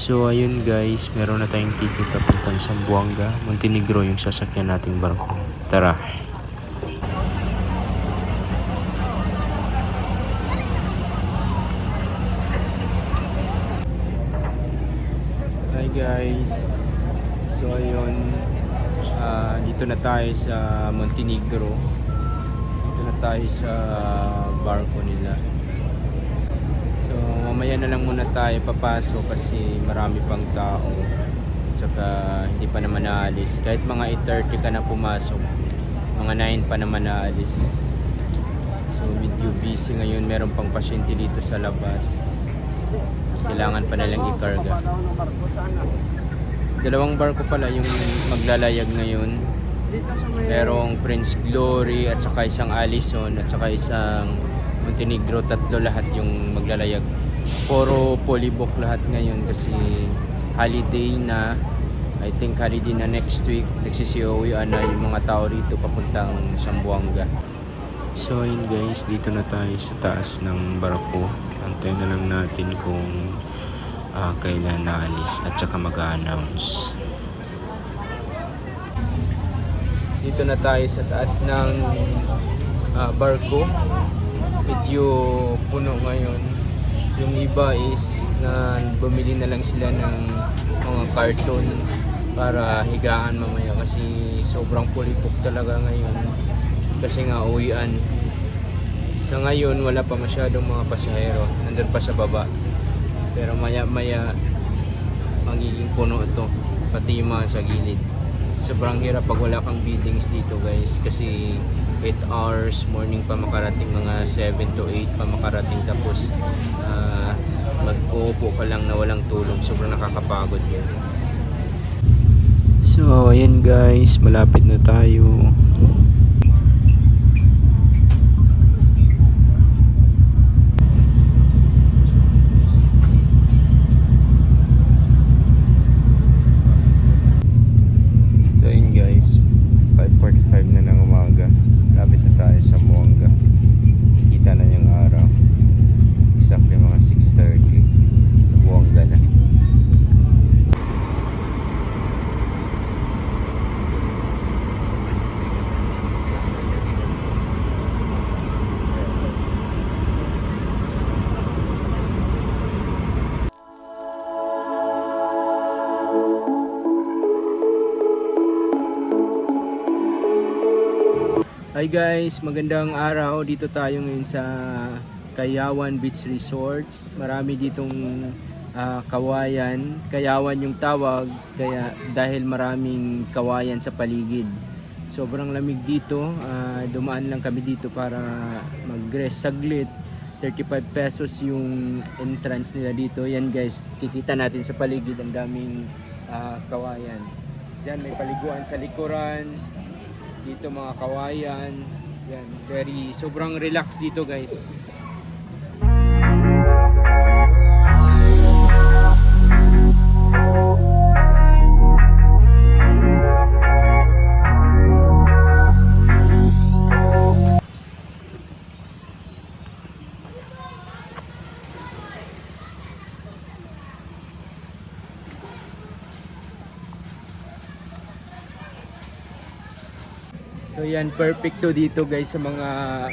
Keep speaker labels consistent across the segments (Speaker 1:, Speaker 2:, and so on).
Speaker 1: So ayun guys, meron na tayong ticket papuntang Zamboanga, Montenegro yung sasakyan nating barko. Tara! Hi guys! So ayun, dito na tayo sa Montenegro. Dito na tayo sa barko nila. So mamaya na lang muna tayo papasok kasi marami pang tao. Saka hindi pa naman naalis. Kahit mga 8:30 ka na pumasok, mga 9 pa naman naalis. So medyo busy ngayon, meron pang pasyente dito sa labas. Kailangan pa nalang ikarga. Dalawang barko pala yung maglalayag ngayon. Merong Prince Glory at saka isang Allison at saka isang Montenegro. Tatlo lahat yung maglalayag. Puro polybook lahat ngayon kasi holiday na. I think holiday na next week. Nagsisiuwian na yung mga tao rito papuntang Zamboanga. So yun guys, dito na tayo sa taas ng barko. Antayin na lang natin kung kailan naalis at saka mag-a-announce. Dito na tayo sa taas ng barko. Medyo puno ngayon. Yung iba is na bumili na lang sila ng mga karton para higaan mamaya kasi sobrang pulipok talaga ngayon kasi nga uwian. Sa ngayon wala pa masyadong mga pasahero, nandun pa sa baba, pero maya maya magiging puno ito, pati yung mga sa gilid. Sobrang hirap pag wala kang biddings dito guys kasi 8 hours morning pa makarating, mga 7 to 8 pa makarating, tapos mag-uupo ka lang na walang tulog. Sobrang nakakapagod yun. So ayan guys, malapit na tayo. So ayan guys, 5:45 na ng umaga. Lapit na tayo sa Zamboanga. Kita na yung araw. Exactly mga 6:30. Zamboanga na. Hi guys, magandang araw. Dito tayo ngayon sa Kayawan Beach Resorts. Marami ditong kawayan. Kayawan yung tawag kaya dahil maraming kawayan sa paligid. Sobrang lamig dito. Dumaan lang kami dito para mag-rest saglit. 35 pesos yung entrance nila dito. Yan guys, kikita natin sa paligid ang daming kawayan. Diyan may paliguan sa likuran. Dito mga kawayan. Yan, sobrang relax dito guys. So yan, perfect to dito guys sa mga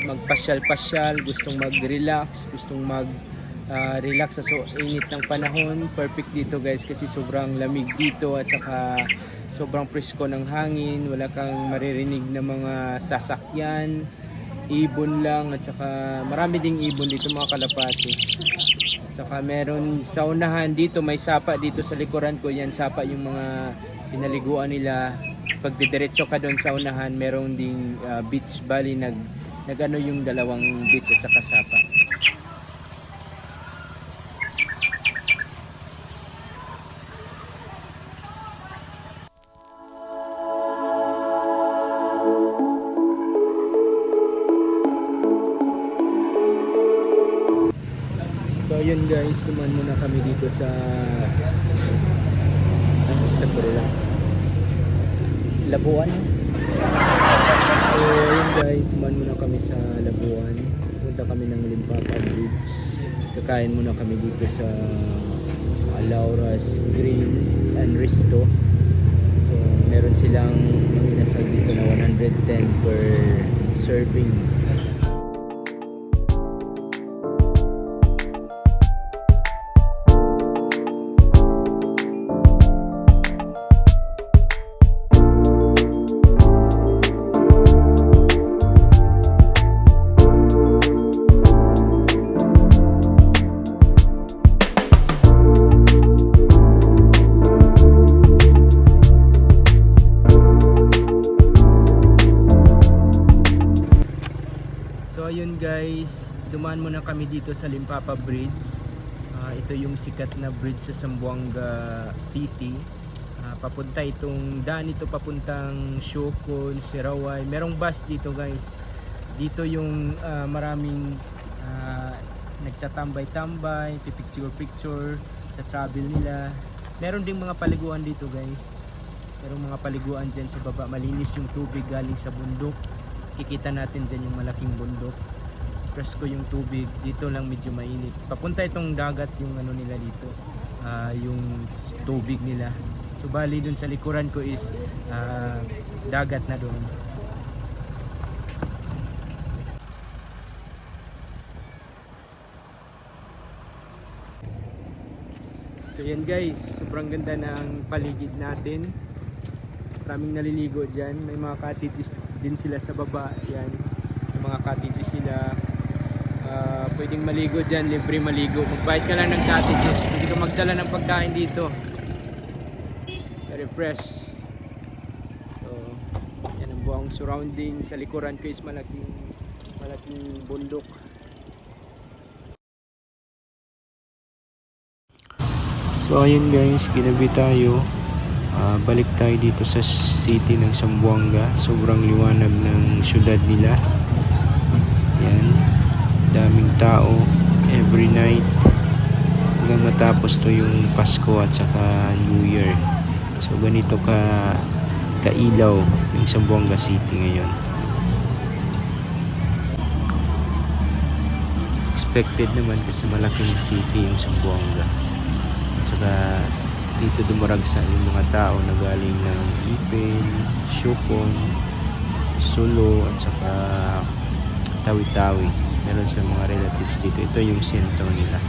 Speaker 1: magpasyal-pasyal, gustong mag-relax, gustong mag-relax sa init ng panahon. Perfect dito guys kasi sobrang lamig dito at saka sobrang presko ng hangin. Wala kang maririnig na mga sasakyan, ibon lang, at saka marami ding ibon dito, mga kalapati. At saka meron saunahan dito, may sapa dito sa likuran ko. Yan, sapa yung mga pinaliguan nila. Pag didiretso ka doon sa unahan, merong ding beach valley, nagano yung dalawang beach at saka sapa. So yun guys, tuman muna kami dito sa Labuan. So yun guys, tuman muna kami sa Labuan. Punta kami ng Limpapa Bridge. Kakain muna kami dito sa Laura's Grills and Resto. So meron silang mga inasal dito na 110 per serving. So ayun guys, dumaan muna kami dito sa Limpapa Bridge. Ito yung sikat na bridge sa Zamboanga City. Papunta itong daan ito papuntang Siocon, Sirawai. Merong bus dito guys. Dito yung maraming nagtatambay-tambay, picture-picture sa travel nila. Meron ding mga paliguan dito guys. Merong mga paliguan dyan sa baba. Malinis yung tubig galing sa bundok. Kikita natin dyan yung malaking bundok. Presko yung tubig. Dito lang medyo mainit. Papunta itong dagat yung ano nila dito. Yung tubig nila. So bali dun sa likuran ko is dagat na doon. So yan guys, sobrang ganda ng paligid natin. Maraming naliligo dyan. May mga cottages din sila sa baba. Yan. May mga cottages sila. Pwedeng maligo dyan. Libre maligo. Magbayad ka lang ng cottages. Pwede ka magdala ng pagkain dito. Very fresh. So, yan ang buong surrounding. Sa likuran ko is malaking bundok. So ayun guys, ginabi tayo. Balik tayo dito sa city ng Zamboanga. Sobrang liwanag ng syudad nila. Yan. Daming tao every night hanggang matapos to yung Pasko at saka New Year. So ganito kailaw yung Zamboanga City ngayon. Expected naman kasi malaking city yung Zamboanga. At saka dito dumaragsa yung mga tao na galing ng Ipil, Siocon, Sulu at saka Tawi-Tawi. Meron silang mga relatives dito. Ito yung sentro nila.